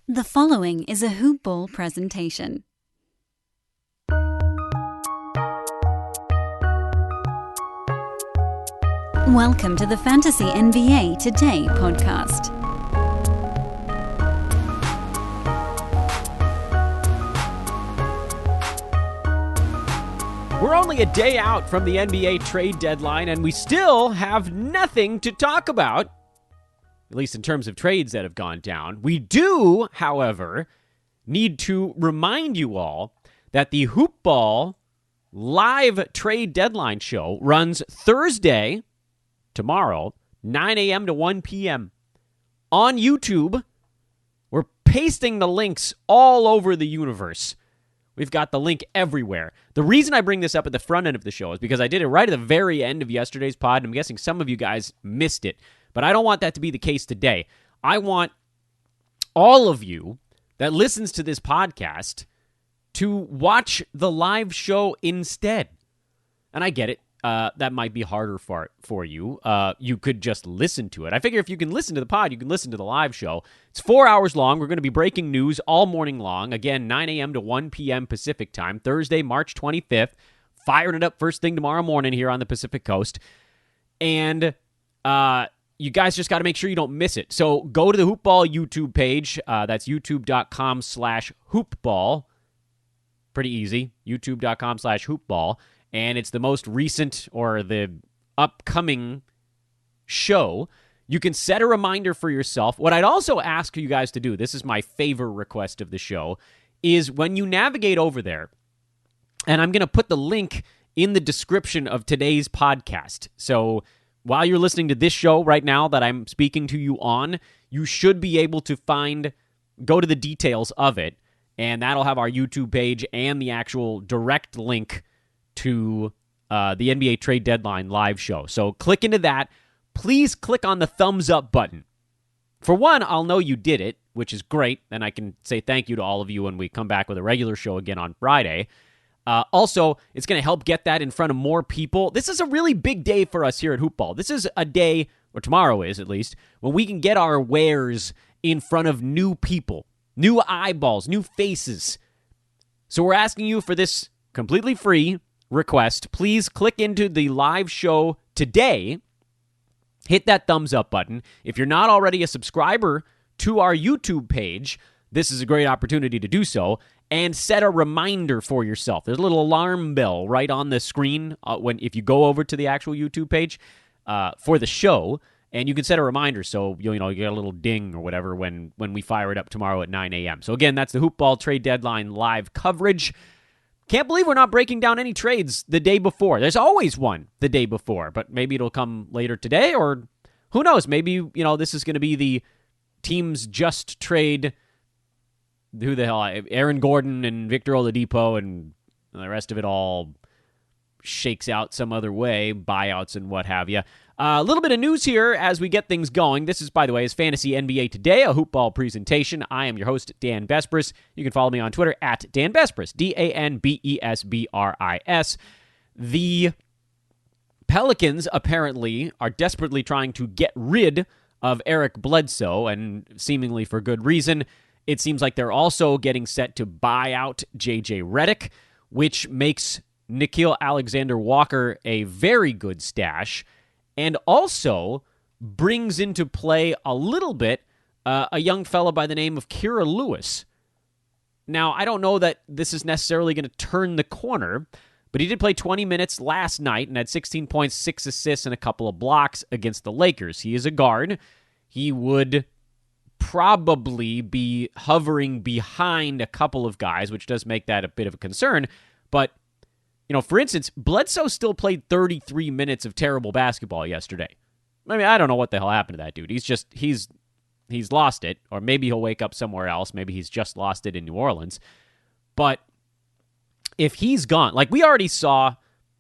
The following is a Hoop Ball presentation. Welcome to the Fantasy NBA Today podcast. We're only a day out from the NBA trade deadline, and we still have nothing to talk about, at least in terms of trades that have gone down. We do, however, need to remind you all that the Hoop Ball live trade deadline show runs Thursday, tomorrow, 9 a.m. to 1 p.m. on YouTube. We're pasting the links all over the universe. We've got the link everywhere. The reason I bring this up at the front end of the show is because I did it right at the very end of yesterday's pod, and I'm guessing some of you guys missed it. But I don't want that to be the case today. I want all of you that listens to this podcast to watch the live show instead. And I get it. That might be harder for you. You could just listen to it. I figure if you can listen to the pod, you can listen to the live show. It's 4 hours long. We're going to be breaking news all morning long. Again, 9 a.m. to 1 p.m. Pacific time, Thursday, March 25th. Firing it up first thing tomorrow morning here on the Pacific Coast. And you guys just got to make sure you don't miss it. So go to the Hoop Ball YouTube page. That's youtube.com/hoopball. Pretty easy. youtube.com/hoopball. And it's the most recent or the upcoming show. You can set a reminder for yourself. What I'd also ask you guys to do, this is my favor request of the show, is when you navigate over there, and I'm going to put the link in the description of today's podcast. So while you're listening to this show right now that I'm speaking to you on, you should be able to go to the details of it, and that'll have our YouTube page and the actual direct link to the NBA trade deadline live show. So click into that. Please click on the thumbs up button. For one, I'll know you did it, which is great. Then I can say thank you to all of you when we come back with a regular show again on Friday. Also, it's going to help get that in front of more people. This is a really big day for us here at Hoop Ball. This is a day, or tomorrow is at least, when we can get our wares in front of new people, new eyeballs, new faces. So we're asking you for this completely free request. Please click into the live show today. Hit that thumbs up button. If you're not already a subscriber to our YouTube page, this is a great opportunity to do so. And set a reminder for yourself. There's a little alarm bell right on the screen if you go over to the actual YouTube page for the show, and you can set a reminder so you get a little ding or whatever when we fire it up tomorrow at 9 a.m. So again, that's the Hoop Ball trade deadline live coverage. Can't believe we're not breaking down any trades the day before. There's always one the day before, but maybe it'll come later today, or who knows? Maybe, this is going to be the teams just trade, who the hell, Aaron Gordon and Victor Oladipo, and the rest of it all shakes out some other way, buyouts and what have you. A little bit of news here as we get things going. This is, by the way, is Fantasy NBA Today, a Hoop Ball presentation. I am your host, Dan Besbris. You can follow me on Twitter at Dan Besbris, DanBesbris. The Pelicans apparently are desperately trying to get rid of Eric Bledsoe, and seemingly for good reason. It seems like they're also getting set to buy out J.J. Redick, which makes Nickeil Alexander-Walker a very good stash, and also brings into play a little bit a young fella by the name of Kira Lewis. Now, I don't know that this is necessarily going to turn the corner, but he did play 20 minutes last night and had 16 points, 6 assists, and a couple of blocks against the Lakers. He is a guard. He would probably be hovering behind a couple of guys, which does make that a bit of a concern. But, for instance, Bledsoe still played 33 minutes of terrible basketball yesterday. I mean, I don't know what the hell happened to that dude. He's lost it, or maybe he'll wake up somewhere else. Maybe he's just lost it in New Orleans. But if he's gone, like we already saw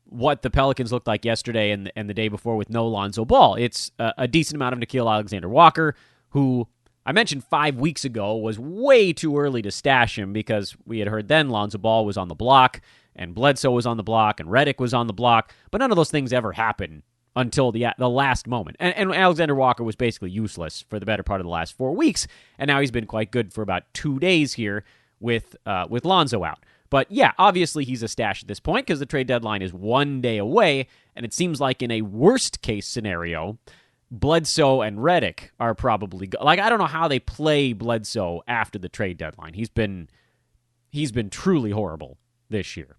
what the Pelicans looked like yesterday and the day before with no Lonzo Ball. It's a decent amount of Nickeil Alexander-Walker, who I mentioned 5 weeks ago was way too early to stash him because we had heard then Lonzo Ball was on the block and Bledsoe was on the block and Redick was on the block, but none of those things ever happened until the last moment. And Alexander Walker was basically useless for the better part of the last 4 weeks, and now he's been quite good for about 2 days here with Lonzo out. But yeah, obviously he's a stash at this point because the trade deadline is 1 day away, and it seems like in a worst-case scenario, Bledsoe and Redick are probably I don't know how they play Bledsoe after the trade deadline. He's been truly horrible this year.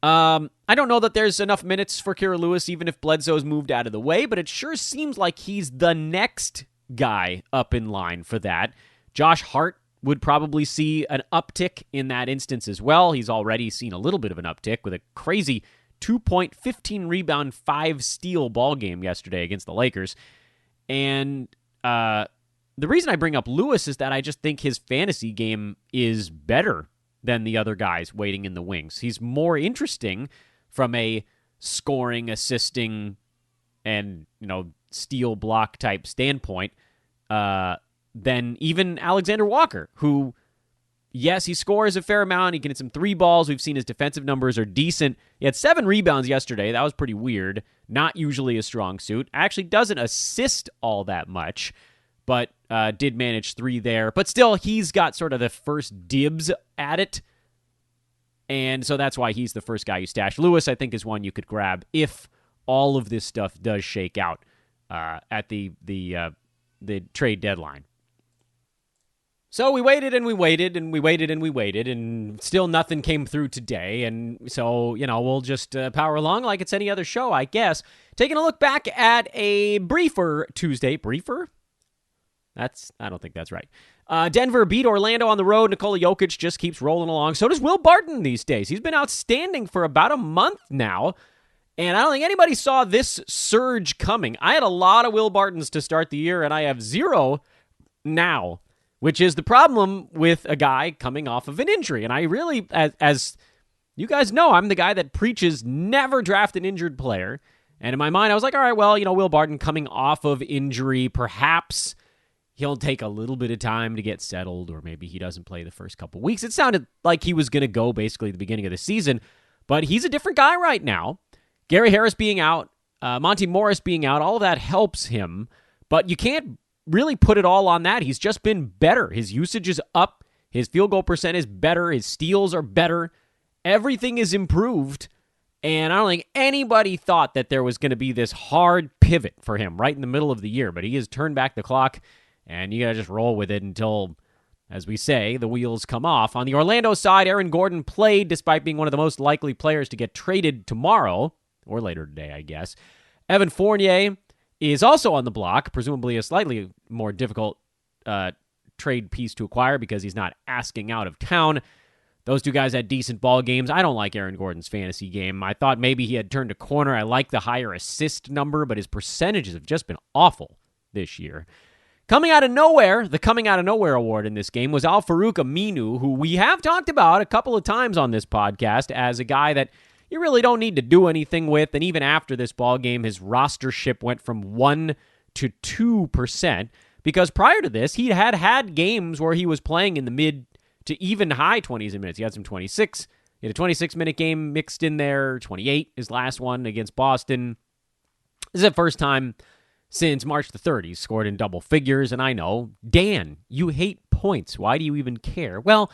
I don't know that there's enough minutes for Kira Lewis, even if Bledsoe's moved out of the way, but it sure seems like he's the next guy up in line for that. Josh Hart would probably see an uptick in that instance as well. He's already seen a little bit of an uptick with a crazy 2-point, 15 rebound, 5 steal ball game yesterday against the Lakers. And the reason I bring up Lewis is that I just think his fantasy game is better than the other guys waiting in the wings. He's more interesting from a scoring, assisting, and steal block type standpoint than even Alexander Walker, who, yes, he scores a fair amount. He can hit some 3 balls. We've seen his defensive numbers are decent. He had 7 rebounds yesterday. That was pretty weird. Not usually a strong suit. Actually doesn't assist all that much, but did manage 3 there. But still, he's got sort of the first dibs at it, and so that's why he's the first guy you stash. Lewis, I think, is one you could grab if all of this stuff does shake out at the trade deadline. So we waited and we waited and we waited and we waited, and still nothing came through today. And so, we'll just power along like it's any other show, I guess. Taking a look back at a briefer Tuesday. Briefer? I don't think that's right. Denver beat Orlando on the road. Nikola Jokic just keeps rolling along. So does Will Barton these days. He's been outstanding for about a month now, and I don't think anybody saw this surge coming. I had a lot of Will Bartons to start the year, and I have 0 now, which is the problem with a guy coming off of an injury. And I really, as you guys know, I'm the guy that preaches never draft an injured player. And in my mind, I was like, all right, well, Will Barton coming off of injury, perhaps he'll take a little bit of time to get settled, or maybe he doesn't play the first couple weeks. It sounded like he was going to go basically at the beginning of the season, but he's a different guy right now. Gary Harris being out, Monty Morris being out, all of that helps him, but you can't really put it all on that. He's just been better. His usage is up. His field goal percent is better. His steals are better. Everything is improved, and I don't think anybody thought that there was going to be this hard pivot for him right in the middle of the year, but he has turned back the clock. And you got to just roll with it until, as we say, the wheels come off. On the Orlando side, Aaron Gordon played despite being one of the most likely players to get traded tomorrow, or later today, I guess. Evan Fournier is also on the block, presumably a slightly more difficult trade piece to acquire because he's not asking out of town. Those 2 guys had decent ball games. I don't like Aaron Gordon's fantasy game. I thought maybe he had turned a corner. I like the higher assist number, but his percentages have just been awful this year. Coming out of nowhere, the Coming Out of Nowhere award in this game was Al-Farouq Aminu, who we have talked about a couple of times on this podcast as a guy that you really don't need to do anything with. And even after this ball game, his rostership went from 1% to 2%, because prior to this, he had games where he was playing in the mid to even high 20s in minutes. He had some 26. He had a 26-minute game mixed in there, 28, his last one against Boston. This is the first time since March the 3rd, he's scored in double figures, and I know, Dan, you hate points. Why do you even care? Well,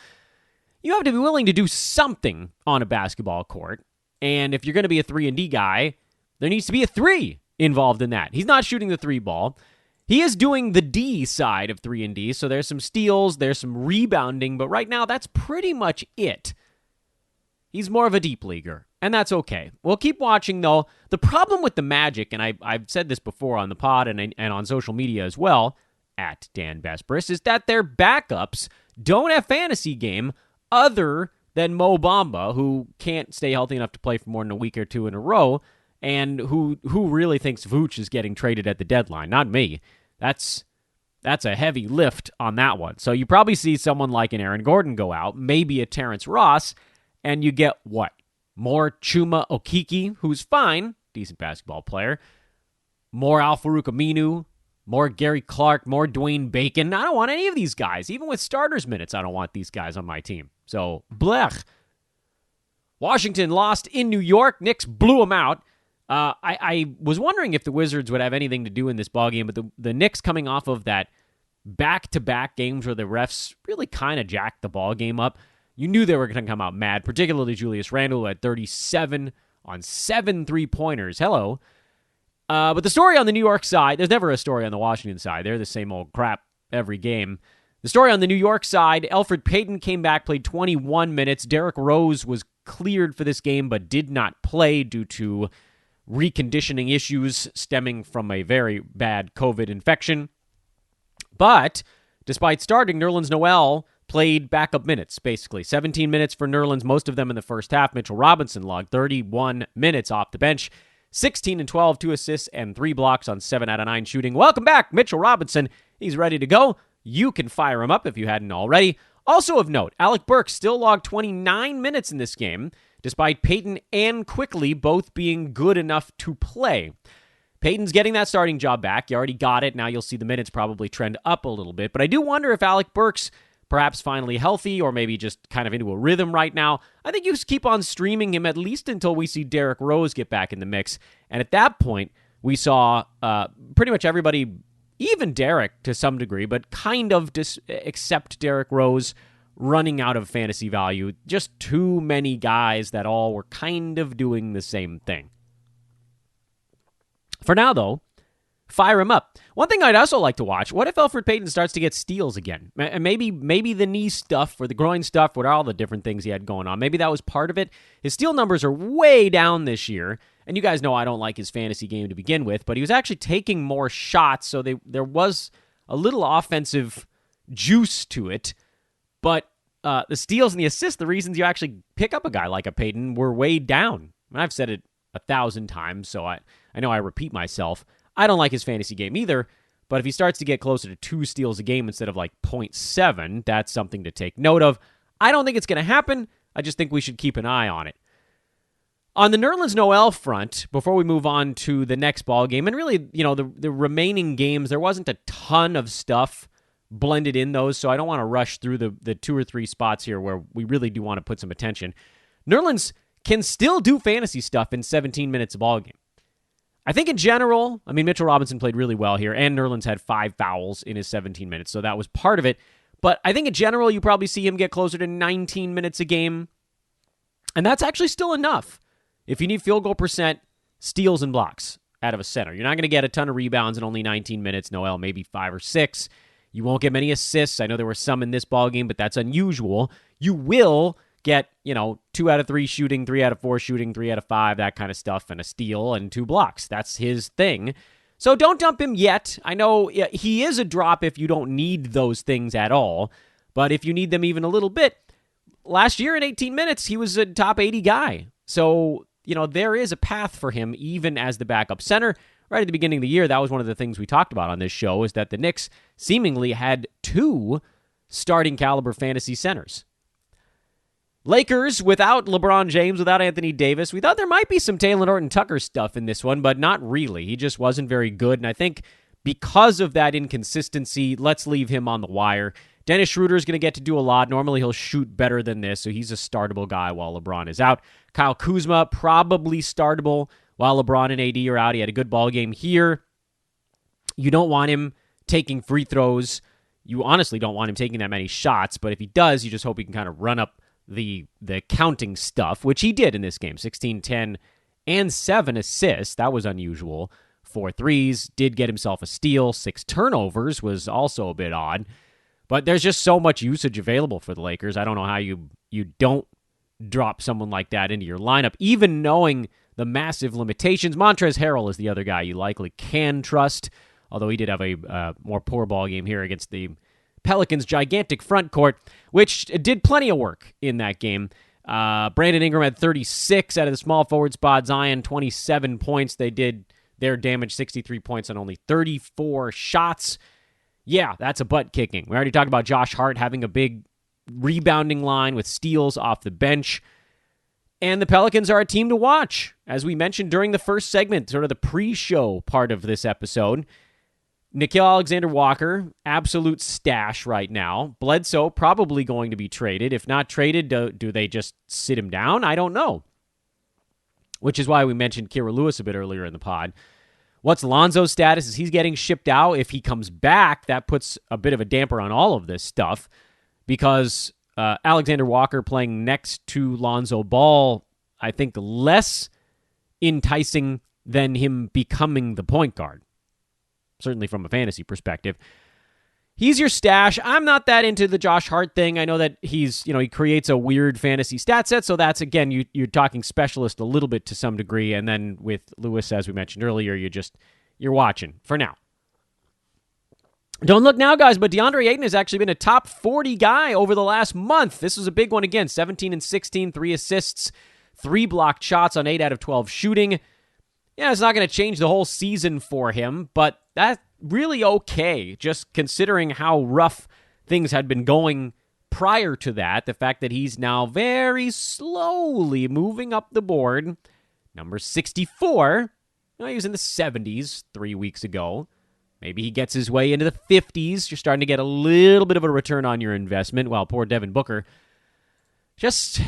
you have to be willing to do something on a basketball court, and if you're going to be a 3-and-D guy, there needs to be a 3 involved in that. He's not shooting the 3 ball. He is doing the D side of 3-and-D, so there's some steals, there's some rebounding, but right now, that's pretty much it. He's more of a deep leaguer, and that's okay. We'll keep watching, though. The problem with the Magic, and I've said this before on the pod and on social media as well, at Dan Besbris, is that their backups don't have fantasy game other than Mo Bamba, who can't stay healthy enough to play for more than a week or 2 in a row, and who really thinks Vooch is getting traded at the deadline. Not me. That's a heavy lift on that one. So you probably see someone like an Aaron Gordon go out, maybe a Terrence Ross, and you get what? More Chuma Okeke, who's fine, decent basketball player. More Al-Farouq Aminu, more Gary Clark, more Dwayne Bacon. I don't want any of these guys. Even with starters minutes, I don't want these guys on my team. So, blech. Washington lost in New York. Knicks blew them out. I was wondering if the Wizards would have anything to do in this ballgame, but the Knicks coming off of that back-to-back games where the refs really kind of jacked the ballgame up, you knew they were going to come out mad, particularly Julius Randle, who had 37 on 7 3-pointers. Hello. But the story on the New York side, there's never a story on the Washington side. They're the same old crap every game. The story on the New York side, Alfred Payton came back, played 21 minutes. Derrick Rose was cleared for this game but did not play due to reconditioning issues stemming from a very bad COVID infection. But despite starting, Nerlens Noel played backup minutes, basically. 17 minutes for Nerlens, most of them in the first half. Mitchell Robinson logged 31 minutes off the bench. 16 and 12, 2 assists, and 3 blocks on 7 out of 9 shooting. Welcome back, Mitchell Robinson. He's ready to go. You can fire him up if you hadn't already. Also of note, Alec Burke still logged 29 minutes in this game, despite Payton and Quickly both being good enough to play. Payton's getting that starting job back. You already got it. Now you'll see the minutes probably trend up a little bit. But I do wonder if Alec Burke's perhaps finally healthy or maybe just kind of into a rhythm right now. I think you just keep on streaming him at least until we see Derrick Rose get back in the mix. And at that point, we saw pretty much everybody, even Derrick to some degree, but kind of except Derrick Rose, running out of fantasy value. Just too many guys that all were kind of doing the same thing. For now, though, fire him up. One thing I'd also like to watch, what if Alfred Payton starts to get steals again? Maybe the knee stuff or the groin stuff, what are all the different things he had going on? Maybe that was part of it. His steal numbers are way down this year, and you guys know I don't like his fantasy game to begin with, but he was actually taking more shots, so there was a little offensive juice to it. But the steals and the assists, the reasons you actually pick up a guy like a Payton, were way down. And I've said it 1,000 times, so I know I repeat myself. I don't like his fantasy game either, but if he starts to get closer to 2 steals a game instead of like 0.7, that's something to take note of. I don't think it's going to happen. I just think we should keep an eye on it. On the Nerlens Noel front, before we move on to the next ball game, and really, the remaining games, there wasn't a ton of stuff blended in those, so I don't want to rush through the 2 or 3 spots here where we really do want to put some attention. Nerlens can still do fantasy stuff in 17 minutes of ball game. I think in general, Mitchell Robinson played really well here, and Nerlens had 5 fouls in his 17 minutes, so that was part of it. But I think in general, you probably see him get closer to 19 minutes a game, and that's actually still enough. If you need field goal percent, steals and blocks out of a center. You're not going to get a ton of rebounds in only 19 minutes. Noel, maybe 5 or 6. You won't get many assists. I know there were some in this ballgame, but that's unusual. You will get, 2 out of 3 shooting, 3 out of 4 shooting, 3 out of 5, that kind of stuff, and a steal and 2 blocks. That's his thing. So don't dump him yet. I know he is a drop if you don't need those things at all, but if you need them even a little bit, last year in 18 minutes, he was a top 80 guy. So, there is a path for him even as the backup center. Right at the beginning of the year, that was one of the things we talked about on this show, is that the Knicks seemingly had 2 starting caliber fantasy centers. Lakers, without LeBron James, without Anthony Davis, we thought there might be some Taylor Horton-Tucker stuff in this one, but not really. He just wasn't very good, and I think because of that inconsistency, let's leave him on the wire. Dennis Schroeder is going to get to do a lot. Normally, he'll shoot better than this, so he's a startable guy while LeBron is out. Kyle Kuzma, probably startable while LeBron and AD are out. He had a good ball game here. You don't want him taking free throws. You honestly don't want him taking that many shots, but if he does, you just hope he can kind of run up the counting stuff, which he did in this game. 16, 10, and 7 assists. That was unusual. 4 threes. Did get himself a steal. 6 turnovers was also a bit odd. But there's just so much usage available for the Lakers. I don't know how you don't drop someone like that into your lineup, even knowing the massive limitations. Montrezl Harrell is the other guy you likely can trust, although he did have a more poor ball game here against the Pelicans' gigantic front court, which did plenty of work in that game. Brandon Ingram had 36 out of the small forward spot. Zion, 27 points. They did their damage, 63 points on only 34 shots. Yeah, that's a butt kicking. We already talked about Josh Hart having a big rebounding line with steals off the bench. And the Pelicans are a team to watch. As we mentioned during the first segment, sort of the pre-show part of this episode, Nickeil Alexander-Walker, absolute stash right now. Bledsoe probably going to be traded. If not traded, do they just sit him down? I don't know. which is why we mentioned Kira Lewis a bit earlier in the pod. What's Lonzo's status? Is he's getting shipped out? If he comes back, that puts a bit of a damper on all of this stuff because Alexander Walker playing next to Lonzo Ball, I think less enticing than him becoming the point guard, certainly from a fantasy perspective. He's your stash. I'm not that into the Josh Hart thing. I know that he creates a weird fantasy stat set, so that's, again, you're talking specialist a little bit to some degree, and then with Lewis, as we mentioned earlier, you're watching for now. Don't look now, guys, but Deandre Hayden has actually been a top 40 guy over the last month. This was a big one again, 17 and 16, 3 assists, 3 blocked shots on 8 out of 12 shooting. Yeah, it's not going to change the whole season for him, but that's really okay, just considering how rough things had been going prior to that. The fact that he's now very slowly moving up the board. Number 64. He was in the 70s 3 weeks ago. Maybe he gets his way into the 50s. You're starting to get a little bit of a return on your investment. Well, poor Devin Booker. Just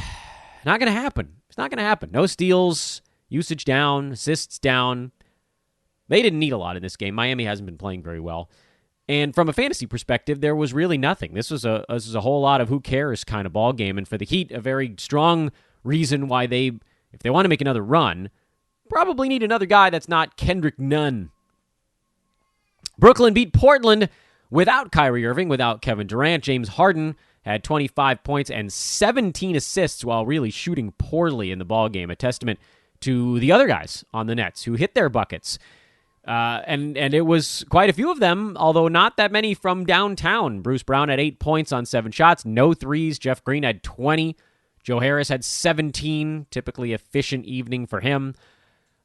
not going to happen. It's not going to happen. No steals, usage down, assists down. They didn't need a lot in this game. Miami hasn't been playing very well. And from a fantasy perspective, there was really nothing. This was a whole lot of who cares kind of ball game. And for the Heat, a very strong reason why if they want to make another run, probably need another guy that's not Kendrick Nunn. Brooklyn beat Portland without Kyrie Irving, without Kevin Durant. James Harden had 25 points and 17 assists while really shooting poorly in the ball game. A testament to the other guys on the Nets who hit their buckets. And it was quite a few of them, although not that many from downtown. Bruce Brown had 8 points on 7 shots, no threes. Jeff Green had 20. Joe Harris had 17. Typically efficient evening for him.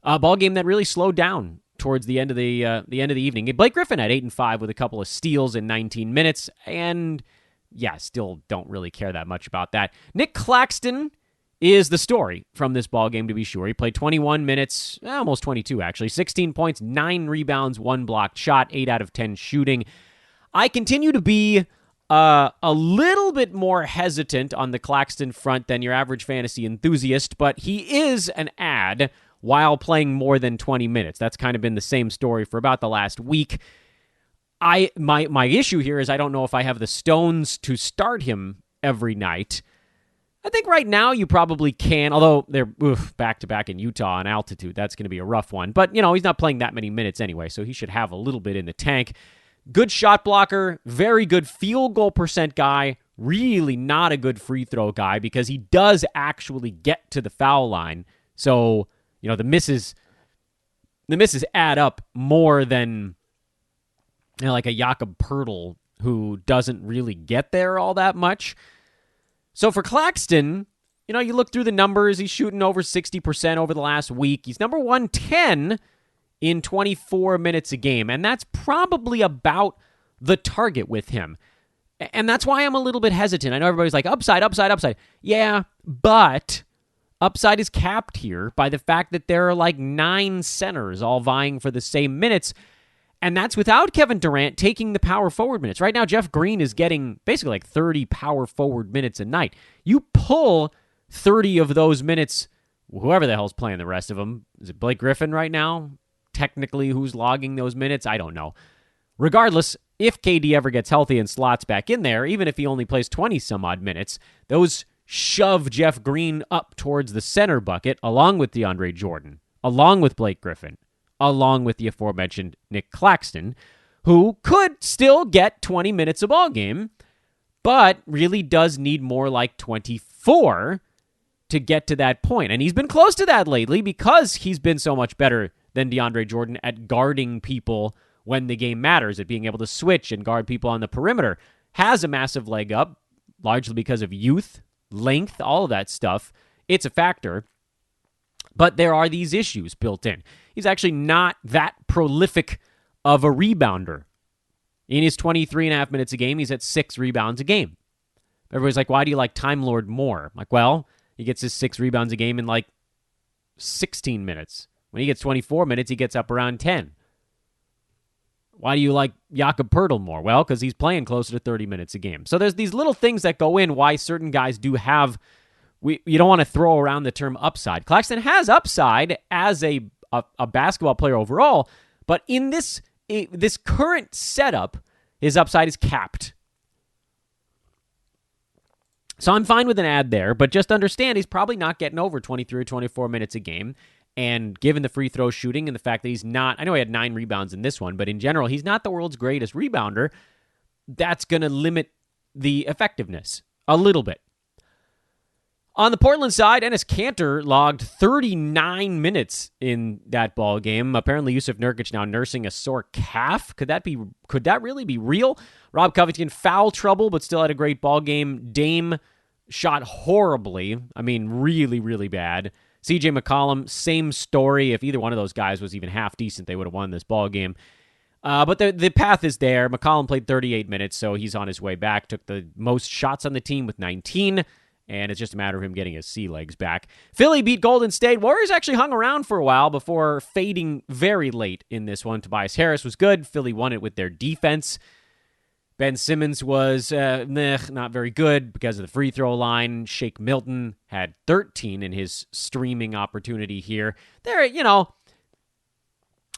A ball game that really slowed down towards the end of the evening. Blake Griffin had 8 and 5 with a couple of steals in 19 minutes, and yeah, still don't really care that much about that. Nick Claxton is the story from this ballgame, to be sure. He played 21 minutes, almost 22 actually, 16 points, 9 rebounds, 1 blocked shot, 8 out of 10 shooting. I continue to be a little bit more hesitant on the Claxton front than your average fantasy enthusiast, but he is an ad while playing more than 20 minutes. That's kind of been the same story for about the last week. My issue here is I don't know if I have the stones to start him every night. I think right now you probably can, although they're back-to-back in Utah on altitude. That's going to be a rough one. But, he's not playing that many minutes anyway, so he should have a little bit in the tank. Good shot blocker, very good field goal percent guy, really not a good free throw guy because he does actually get to the foul line. So, the misses add up more than like a Jakob Poeltl who doesn't really get there all that much. So for Claxton, you look through the numbers, he's shooting over 60% over the last week. He's number 110 in 24 minutes a game, and that's probably about the target with him. And that's why I'm a little bit hesitant. I know everybody's like, upside. Yeah, but upside is capped here by the fact that there are like 9 centers all vying for the same minutes. And that's without Kevin Durant taking the power forward minutes. Right now, Jeff Green is getting basically like 30 power forward minutes a night. You pull 30 of those minutes, whoever the hell's playing the rest of them. Is it Blake Griffin right now? Technically, who's logging those minutes? I don't know. Regardless, if KD ever gets healthy and slots back in there, even if he only plays 20-some-odd minutes, those shove Jeff Green up towards the center bucket, along with DeAndre Jordan, along with Blake Griffin, along with the aforementioned Nick Claxton, who could still get 20 minutes a ball game, but really does need more like 24 to get to that point. And he's been close to that lately because he's been so much better than DeAndre Jordan at guarding people when the game matters, at being able to switch and guard people on the perimeter. Has a massive leg up, largely because of youth, length, all of that stuff. It's a factor. But there are these issues built in. He's actually not that prolific of a rebounder. In his 23 and a half minutes a game, he's at 6 rebounds a game. Everybody's like, why do you like Time Lord more? I'm like, well, he gets his 6 rebounds a game in like 16 minutes. When he gets 24 minutes, he gets up around 10. Why do you like Jakob Poeltl more? Well, because he's playing closer to 30 minutes a game. So there's these little things that go in why certain guys do have you don't want to throw around the term upside. Claxton has upside as a basketball player overall, but in this current setup, his upside is capped. So I'm fine with an ad there, but just understand he's probably not getting over 23 or 24 minutes a game. And given the free throw shooting and the fact that he's not, I know he had 9 rebounds in this one, but in general, he's not the world's greatest rebounder. That's going to limit the effectiveness a little bit. On the Portland side, Cantor logged 39 minutes in that ball game. Apparently, Yusuf Nurkic now nursing a sore calf. Could that really be real? Rob Covington, foul trouble, but still had a great ball game. Dame shot horribly. I mean, really, really bad. CJ McCollum, same story. If either one of those guys was even half decent, they would have won this ball game. But the path is there. McCollum played 38 minutes, so he's on his way back. Took the most shots on the team with 19. And it's just a matter of him getting his sea legs back. Philly beat Golden State. Warriors actually hung around for a while before fading very late in this one. Tobias Harris was good. Philly won it with their defense. Ben Simmons was not very good because of the free throw line. Shake Milton had 13 in his streaming opportunity here.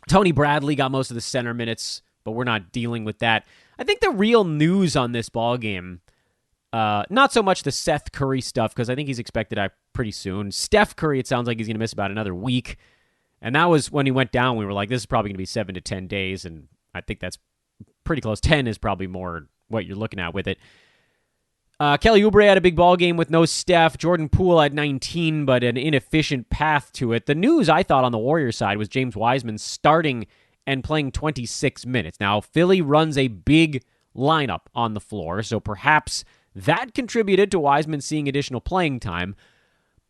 Tony Bradley got most of the center minutes, but we're not dealing with that. I think the real news on this ball game, not so much the Seth Curry stuff, because I think he's expected out pretty soon. Steph Curry, it sounds like he's going to miss about another week. And that was when he went down, we were like, this is probably going to be 7 to 10 days, and I think that's pretty close. 10 is probably more what you're looking at with it. Kelly Oubre had a big ball game with no Steph. Jordan Poole had 19, but an inefficient path to it. The news, I thought, on the Warriors side was James Wiseman starting and playing 26 minutes. Now, Philly runs a big lineup on the floor, so perhaps that contributed to Wiseman seeing additional playing time.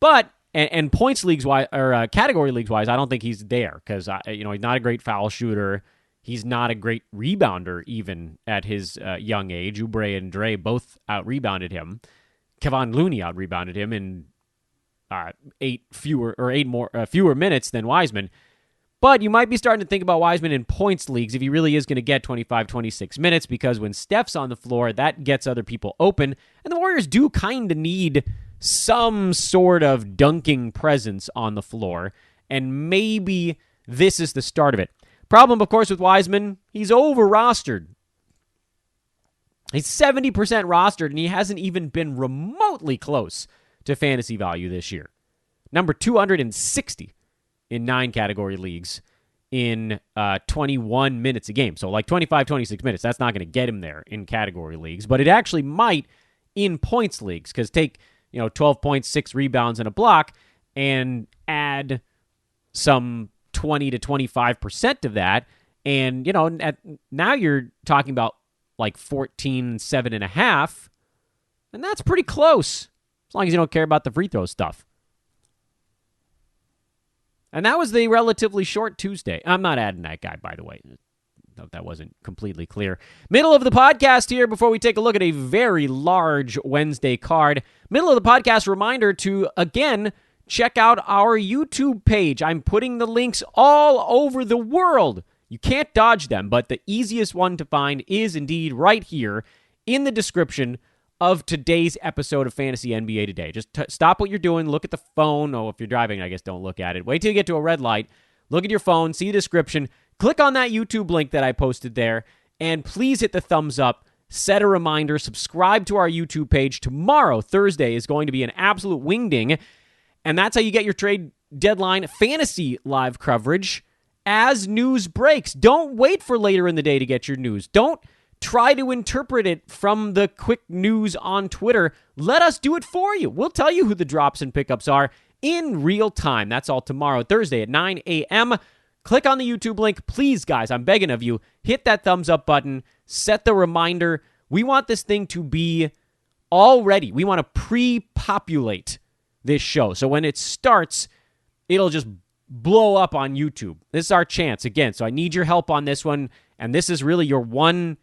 But, and points leagues wise, or category leagues wise, I don't think he's there because he's not a great foul shooter. He's not a great rebounder even at his young age. Oubre and Dre both out-rebounded him. Kevon Looney out-rebounded him in fewer minutes than Wiseman. But you might be starting to think about Wiseman in points leagues if he really is going to get 25, 26 minutes, because when Steph's on the floor, that gets other people open. And the Warriors do kind of need some sort of dunking presence on the floor. And maybe this is the start of it. Problem, of course, with Wiseman, he's over-rostered. He's 70% rostered, and he hasn't even been remotely close to fantasy value this year. Number 260 in 9 category leagues in 21 minutes a game. So like 25, 26 minutes. That's not going to get him there in category leagues, but it actually might in points leagues, because take 12 points, 6 rebounds, and a block, and add some 20 to 25% of that, and now you're talking about like 14, 7.5, and that's pretty close, as long as you don't care about the free throw stuff. And that was the relatively short Tuesday. I'm not adding that guy, by the way. I hope that wasn't completely clear. Middle of the podcast here before we take a look at a very large Wednesday card. Middle of the podcast reminder to, again, check out our YouTube page. I'm putting the links all over the world. You can't dodge them, but the easiest one to find is indeed right here in the description of today's episode of Fantasy NBA Today. Just stop what you're doing, look at the phone. Oh, if you're driving, I guess don't look at it. Wait till you get to a red light. Look at your phone, see the description, click on that YouTube link that I posted there, and please hit the thumbs up. Set a reminder, subscribe to our YouTube page. Tomorrow, Thursday, is going to be an absolute wingding. And that's how you get your trade deadline fantasy live coverage as news breaks. Don't wait for later in the day to get your news. Don't try to interpret it from the quick news on Twitter. Let us do it for you. We'll tell you who the drops and pickups are in real time. That's all tomorrow, Thursday at 9 a.m. Click on the YouTube link. Please, guys, I'm begging of you, hit that thumbs up button. Set the reminder. We want this thing to be all ready. We want to pre-populate this show. So when it starts, it'll just blow up on YouTube. This is our chance again. So I need your help on this one. And this is really your one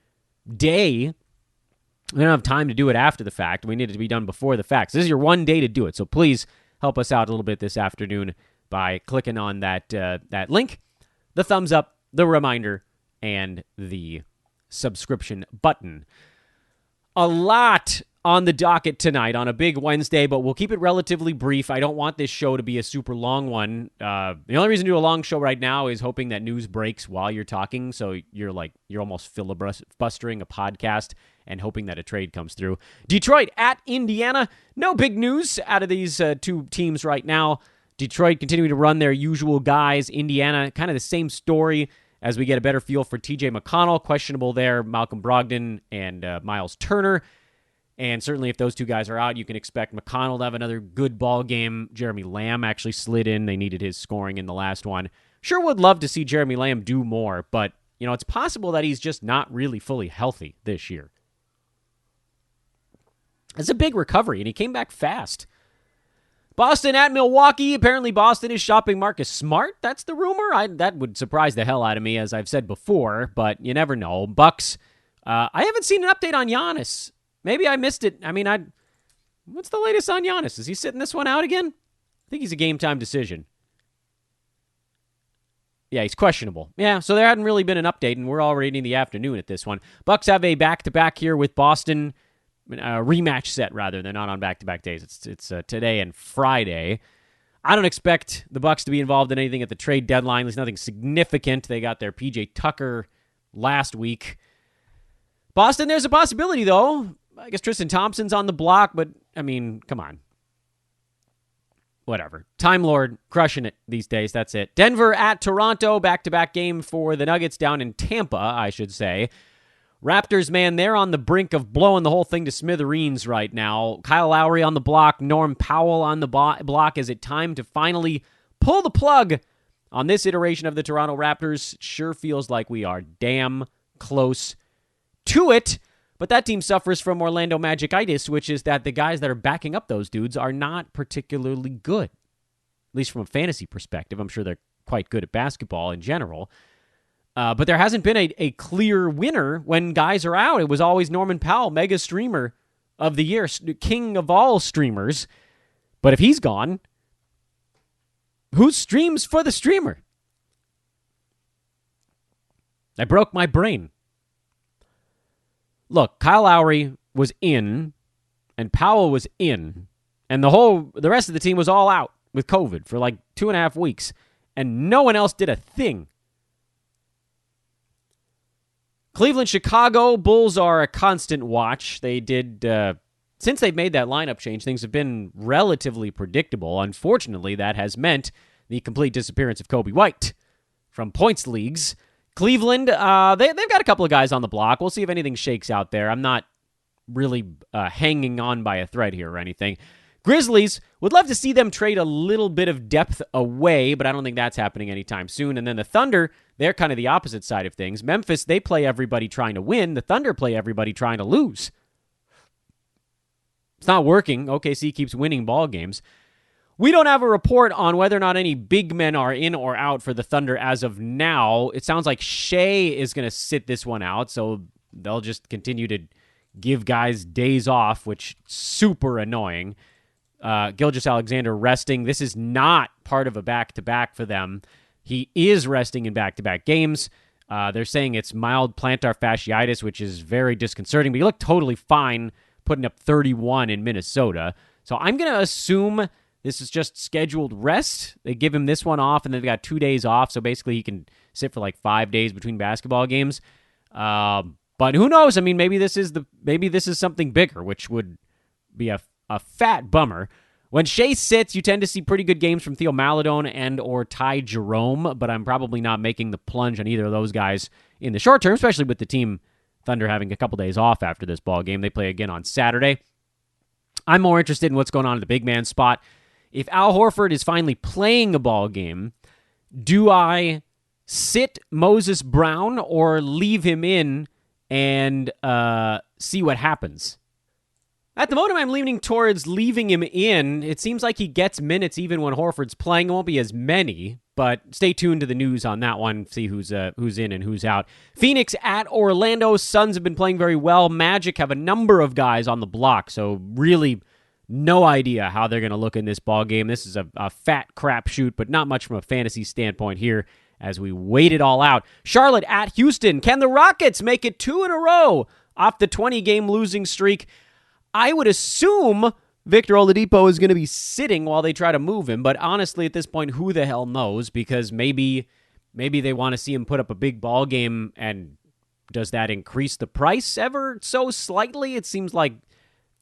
day. We don't have time to do it after the fact. We need it to be done before the fact. So this is your one day to do it. So please help us out a little bit this afternoon by clicking on that link, the thumbs up, the reminder, and the subscription button. A lot on the docket tonight on a big Wednesday, but we'll keep it relatively brief. I don't want this show to be a super long one. The only reason to do a long show right now is hoping that news breaks while you're talking, so you're almost filibustering a podcast and hoping that a trade comes through. Detroit at Indiana. No big news out of these two teams right now. Detroit continuing to run their usual guys. Indiana, kind of the same story as we get a better feel for TJ McConnell. Questionable there, Malcolm Brogdon and Miles Turner. And certainly if those two guys are out, you can expect McConnell to have another good ball game. Jeremy Lamb actually slid in. They needed his scoring in the last one. Sure would love to see Jeremy Lamb do more, but it's possible that he's just not really fully healthy this year. It's a big recovery, and he came back fast. Boston at Milwaukee. Apparently Boston is shopping Marcus Smart. That's the rumor. That would surprise the hell out of me, as I've said before, but you never know. Bucks, I haven't seen an update on Giannis. Maybe I missed it. What's the latest on Giannis? Is he sitting this one out again? I think he's a game-time decision. Yeah, he's questionable. Yeah, so there hadn't really been an update, and we're already in the afternoon at this one. Bucks have a back-to-back here with Boston. Rematch set, rather. They're not on back-to-back days. It's today and Friday. I don't expect the Bucks to be involved in anything at the trade deadline. There's nothing significant. They got their P.J. Tucker last week. Boston, there's a possibility, though. I guess Tristan Thompson's on the block, but, come on. Whatever. Time Lord crushing it these days. That's it. Denver at Toronto. Back-to-back game for the Nuggets down in Tampa, I should say. Raptors, man, they're on the brink of blowing the whole thing to smithereens right now. Kyle Lowry on the block, Norm Powell on the block. Is it time to finally pull the plug on this iteration of the Toronto Raptors? It sure feels like we are damn close to it. But that team suffers from Orlando Magic-itis, which is that the guys that are backing up those dudes are not particularly good. At least from a fantasy perspective. I'm sure they're quite good at basketball in general. But there hasn't been a clear winner when guys are out. It was always Norman Powell, mega streamer of the year, king of all streamers. But if he's gone, who streams for the streamer? I broke my brain. Look, Kyle Lowry was in, and Powell was in, and the rest of the team was all out with COVID for like 2.5 weeks, and no one else did a thing. Cleveland, Chicago, Bulls are a constant watch. They did, since they've made that lineup change, things have been relatively predictable. Unfortunately, that has meant the complete disappearance of Kobe White from points leagues. Cleveland, they've got a couple of guys on the block. We'll see if anything shakes out there. I'm not really hanging on by a thread here or anything. Grizzlies, would love to see them trade a little bit of depth away, but I don't think that's happening anytime soon. And then the Thunder, they're kind of the opposite side of things. Memphis, they play everybody trying to win. The Thunder play everybody trying to lose. It's not working. OKC keeps winning ball games. We don't have a report on whether or not any big men are in or out for the Thunder as of now. It sounds like Shea is going to sit this one out, so they'll just continue to give guys days off, which is super annoying. Gilgeous-Alexander resting. This is not part of a back-to-back for them. He is resting in back-to-back games. They're saying it's mild plantar fasciitis, which is very disconcerting, but he looked totally fine putting up 31 in Minnesota. So I'm going to assume this is just scheduled rest. They give him this one off, and then they got 2 days off, so basically he can sit for like 5 days between basketball games. But who knows? Maybe this is something bigger, which would be a fat bummer. When Shea sits, you tend to see pretty good games from Theo Maledon and or Ty Jerome, but I'm probably not making the plunge on either of those guys in the short term, especially with the team Thunder having a couple days off after this ball game. They play again on Saturday. I'm more interested in what's going on in the big man spot. If Al Horford is finally playing a ball game, do I sit Moses Brown or leave him in and see what happens? At the moment, I'm leaning towards leaving him in. It seems like he gets minutes even when Horford's playing. It won't be as many, but stay tuned to the news on that one. See who's in and who's out. Phoenix at Orlando. Suns have been playing very well. Magic have a number of guys on the block, so really no idea how they're going to look in this ball game. This is a fat crapshoot, but not much from a fantasy standpoint here as we wait it all out. Charlotte at Houston. Can the Rockets make it 2 in a row off the 20-game losing streak. I would assume Victor Oladipo is going to be sitting while they try to move him, but honestly, at this point, who the hell knows? Because maybe they want to see him put up a big ball game, and does that increase the price ever so slightly? It seems like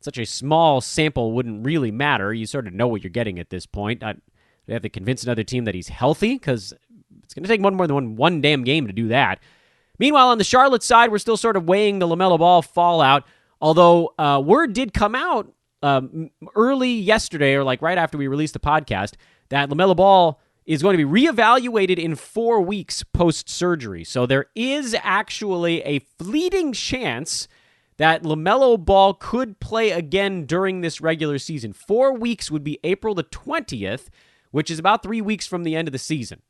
such a small sample wouldn't really matter. You sort of know what you're getting at this point. They have to convince another team that he's healthy, because it's going to take more than one damn game to do that. Meanwhile, on the Charlotte side, we're still sort of weighing the LaMelo Ball fallout, although word did come out early yesterday, or like right after we released the podcast, that LaMelo Ball is going to be reevaluated in 4 weeks post-surgery. So there is actually a fleeting chance that LaMelo Ball could play again during this regular season. 4 weeks would be April the 20th, which is about 3 weeks from the end of the season.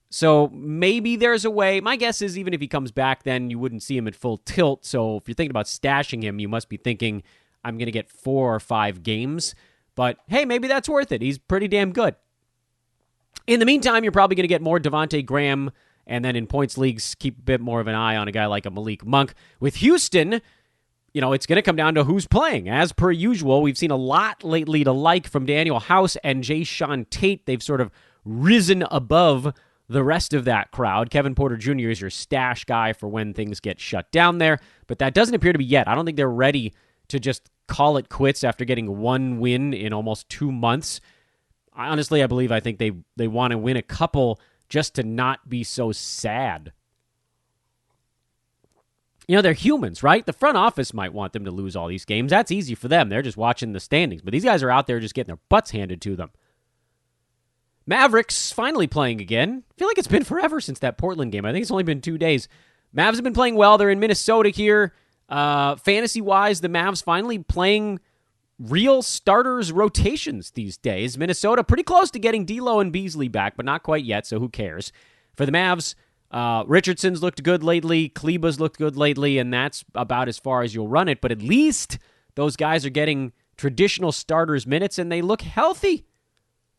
So maybe there's a way. My guess is even if he comes back, then you wouldn't see him at full tilt. So if you're thinking about stashing him, you must be thinking, I'm going to get 4 or 5 games. But hey, maybe that's worth it. He's pretty damn good. In the meantime, you're probably going to get more Devontae Graham, and then in points leagues, keep a bit more of an eye on a guy like a Malik Monk. With Houston, it's going to come down to who's playing. As per usual, we've seen a lot lately to like from Daniel House and Jayshawn Tate. They've sort of risen above the rest of that crowd. Kevin Porter Jr. is your stash guy for when things get shut down there, but that doesn't appear to be yet. I don't think they're ready to just call it quits after getting 1 win in almost 2 months. I think they want to win a couple just to not be so sad. They're humans, right? The front office might want them to lose all these games. That's easy for them. They're just watching the standings. But these guys are out there just getting their butts handed to them. Mavericks finally playing again. I feel like it's been forever since that Portland game. I think it's only been 2 days. Mavs have been playing well. They're in Minnesota here. Fantasy-wise, the Mavs finally playing real starters rotations these days. Minnesota pretty close to getting D'Lo and Beasley back, but not quite yet, so who cares? For the Mavs, Richardson's looked good lately, Kleba's looked good lately, and that's about as far as you'll run it, but at least those guys are getting traditional starters minutes, and they look healthy.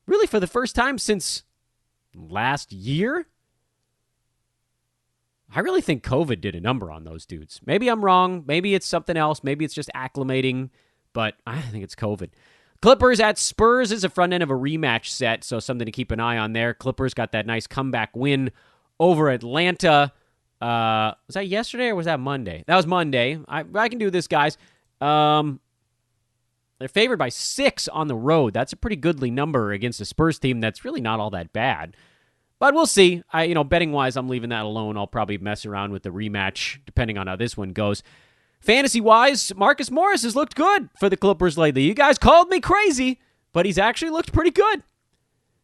Really, for the first time since last year? I really think COVID did a number on those dudes. Maybe I'm wrong. Maybe it's something else. Maybe it's just acclimating. But I think it's COVID. Clippers at Spurs is a front end of a rematch set, so something to keep an eye on there. Clippers got that nice comeback win over Atlanta. Was that yesterday or was that Monday? That was Monday. I can do this, guys. They're favored by 6 on the road. That's a pretty goodly number against a Spurs team that's really not all that bad. But we'll see. Betting-wise, I'm leaving that alone. I'll probably mess around with the rematch, depending on how this one goes. Fantasy-wise, Marcus Morris has looked good for the Clippers lately. You guys called me crazy, but he's actually looked pretty good.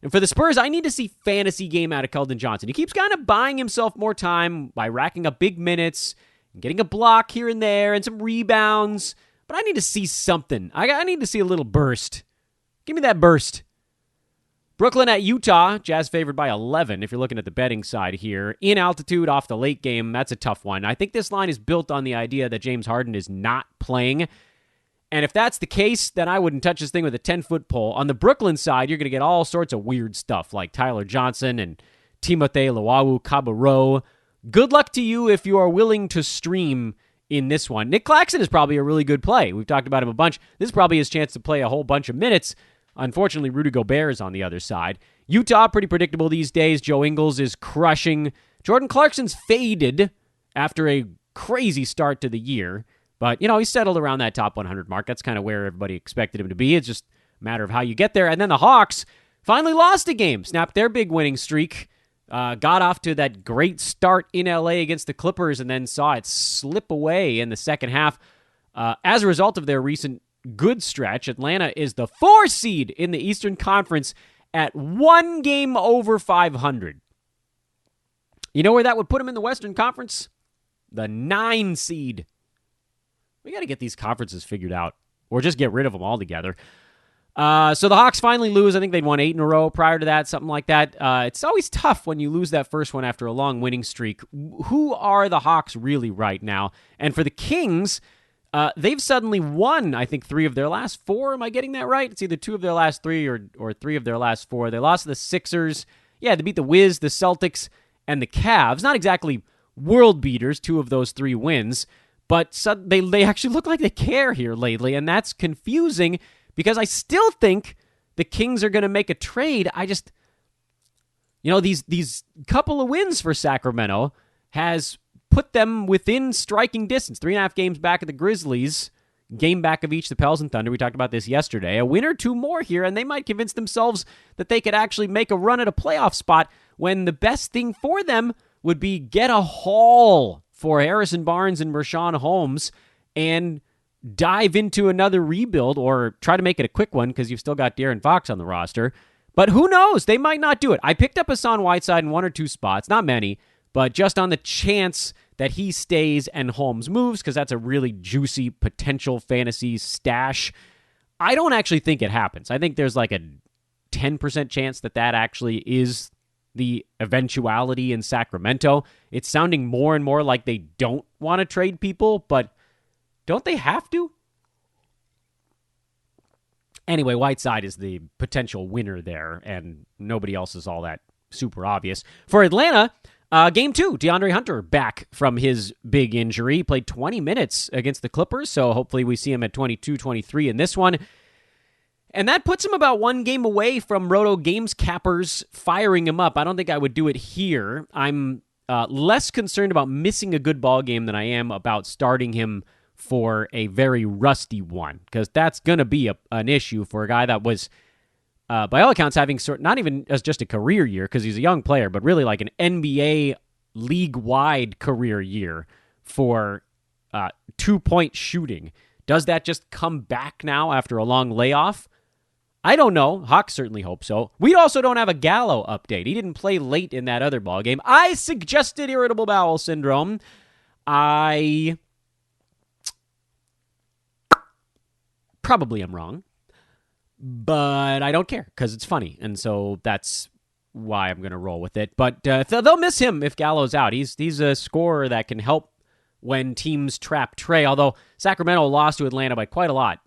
And for the Spurs, I need to see fantasy game out of Keldon Johnson. He keeps kind of buying himself more time by racking up big minutes, and getting a block here and there, and some rebounds. But I need to see something. I need to see a little burst. Give me that burst. Brooklyn at Utah. Jazz favored by 11 if you're looking at the betting side here. In altitude off the late game, that's a tough one. I think this line is built on the idea that James Harden is not playing. And if that's the case, then I wouldn't touch this thing with a 10-foot pole. On the Brooklyn side, you're going to get all sorts of weird stuff like Tyler Johnson and Timothé Luwawu-Cabarrot. Good luck to you if you are willing to stream in this one. Nick Claxton is probably a really good play. We've talked about him a bunch. This is probably his chance to play a whole bunch of minutes. Unfortunately, Rudy Gobert is on the other side. Utah, pretty predictable these days. Joe Ingles is crushing. Jordan Clarkson's faded after a crazy start to the year. But, he's settled around that top 100 mark. That's kind of where everybody expected him to be. It's just a matter of how you get there. And then the Hawks finally lost a game, snapped their big winning streak, got off to that great start in L.A. against the Clippers, and then saw it slip away in the second half. As a result of their recent good stretch, Atlanta is the 4 seed in the Eastern Conference at 1 game over 500. You know where that would put them in the Western Conference? The 9 seed. We got to get these conferences figured out, or just get rid of them altogether. So the Hawks finally lose. I think they'd won 8 in a row prior to that, something like that. It's always tough when you lose that first one after a long winning streak. Who are the Hawks really right now? And for the Kings, they've suddenly won, I think, 3 of their last 4. Am I getting that right? It's either 2 of their last 3 or 3 of their last 4. They lost to the Sixers. Yeah, they beat the Wiz, the Celtics, and the Cavs. Not exactly world beaters, 2 of those 3 wins. But they actually look like they care here lately, and that's confusing because I still think the Kings are going to make a trade. I just, these couple of wins for Sacramento has put them within striking distance. 3.5 games back of the Grizzlies, game back of each the Pels and Thunder. We talked about this yesterday. A win or two more here, and they might convince themselves that they could actually make a run at a playoff spot when the best thing for them would be get a haul for Harrison Barnes and Rashawn Holmes and dive into another rebuild or try to make it a quick one because you've still got De'Aaron Fox on the roster. But who knows? They might not do it. I picked up Hassan Whiteside in 1 or 2 spots, not many, but just on the chance that he stays and Holmes moves because that's a really juicy potential fantasy stash. I don't actually think it happens. I think there's like a 10% chance that actually is the eventuality in Sacramento. It's sounding more and more like they don't want to trade people, but don't they have to? Anyway, Whiteside is the potential winner there, and nobody else is all that super obvious. For Atlanta, Game 2, Deandre Hunter back from his big injury. He played 20 minutes against the Clippers, so hopefully we see him at 22-23 in this one. And that puts him about 1 game away from Roto Games Cappers firing him up. I don't think I would do it here. I'm less concerned about missing a good ball game than I am about starting him for a very rusty one, because that's going to be an issue for a guy that was, by all accounts, having not even as just a career year, because he's a young player, but really like an NBA league-wide career year for 2-point shooting. Does that just come back now after a long layoff? I don't know. Hawks certainly hope so. We also don't have a Gallo update. He didn't play late in that other ball game. I suggested irritable bowel syndrome. I probably am wrong, but I don't care because it's funny, and so that's why I'm going to roll with it. But they'll miss him if Gallo's out. He's a scorer that can help when teams trap Trey, although Sacramento lost to Atlanta by quite a lot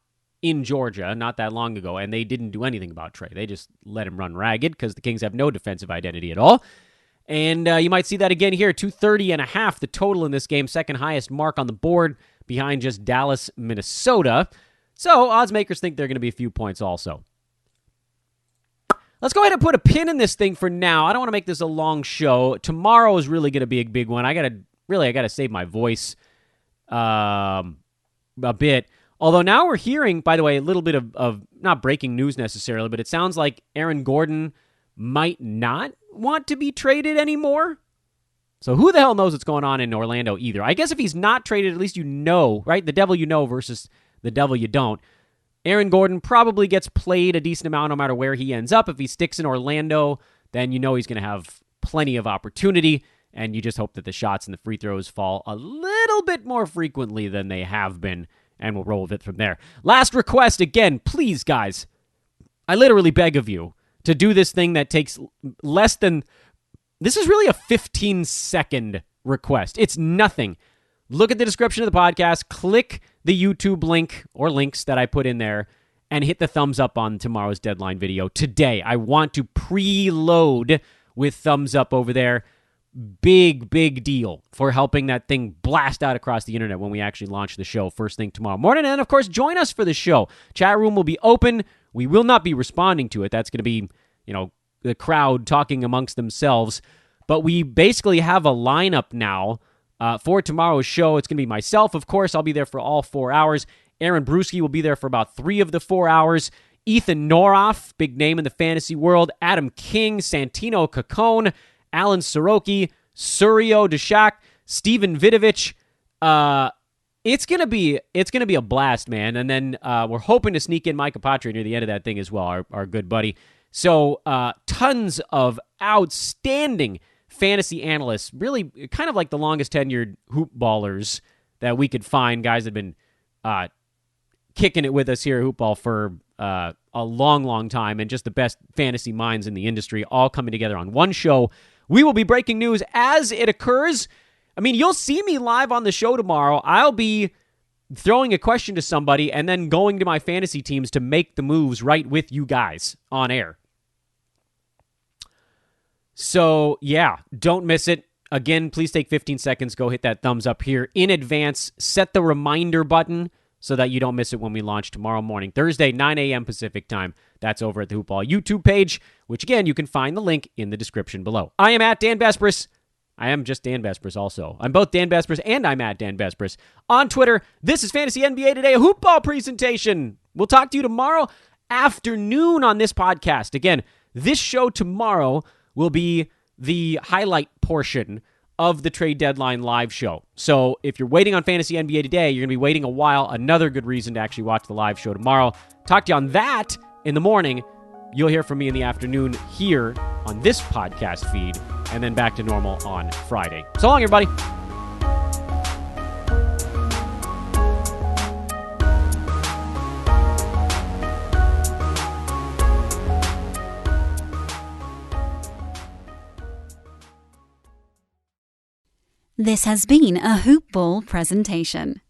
in Georgia not that long ago, and they didn't do anything about Trey. They just let him run ragged because the Kings have no defensive identity at all. And you might see that again here, 230.5 the total in this game, second highest mark on the board behind just Dallas, Minnesota. So odds makers think they're going to be a few points also. Let's go ahead and put a pin in this thing for now. I don't want to make this a long show. Tomorrow is really going to be a big one. I got to save my voice a bit. Although now we're hearing, by the way, a little bit of not breaking news necessarily, but it sounds like Aaron Gordon might not want to be traded anymore. So who the hell knows what's going on in Orlando either? I guess if he's not traded, at least you know, right? The devil you know versus the devil you don't. Aaron Gordon probably gets played a decent amount no matter where he ends up. If he sticks in Orlando, then you know he's going to have plenty of opportunity, and you just hope that the shots and the free throws fall a little bit more frequently than they have been, and we'll roll with it from there. Last request, again, please, guys. I literally beg of you to do this thing that takes less than... This is really a 15-second request. It's nothing. Look at the description of the podcast, click the YouTube link or links that I put in there, and hit the thumbs up on tomorrow's deadline video today. I want to preload with thumbs up over there. Big deal for helping that thing blast out across the internet when we actually launch the show first thing tomorrow morning. And, of course, join us for the show. Chat room will be open. We will not be responding to it. That's going to be, the crowd talking amongst themselves. But we basically have a lineup now for tomorrow's show. It's going to be myself, of course. I'll be there for all 4 hours. Aaron Brewski will be there for about 3 of the 4 hours. Ethan Noroff, big name in the fantasy world. Adam King, Santino Cacone, Alan Soroki, Suryo Deshak, Steven Vidovich. It's gonna be a blast, man. And then we're hoping to sneak in Micah Patry near the end of that thing as well, our good buddy. So tons of outstanding fantasy analysts, really kind of like the longest tenured hoop ballers that we could find, guys that have been kicking it with us here at Hoop Ball for a long time, and just the best fantasy minds in the industry all coming together on one show. We will be breaking news as it occurs. I mean, you'll see me live on the show tomorrow. I'll be throwing a question to somebody and then going to my fantasy teams to make the moves right with you guys on air. So, yeah, don't miss it. Again, please take 15 seconds. Go hit that thumbs up here in advance. Set the reminder button so that you don't miss it when we launch tomorrow morning, Thursday, 9 a.m. Pacific time. That's over at the Hoopball YouTube page, which, again, you can find the link in the description below. I am at Dan Vespris. I am just Dan Vespris also. I'm both Dan Vespris and I'm at Dan Vespris on Twitter. This is Fantasy NBA Today, a Hoopball presentation. We'll talk to you tomorrow afternoon on this podcast. Again, this show tomorrow will be the highlight portion of the trade deadline live show. So if you're waiting on Fantasy NBA Today, you're going to be waiting a while. Another good reason to actually watch the live show tomorrow. Talk to you on that in the morning. You'll hear from me in the afternoon here on this podcast feed, and then back to normal on Friday. So long, everybody. This has been a Hoopball presentation.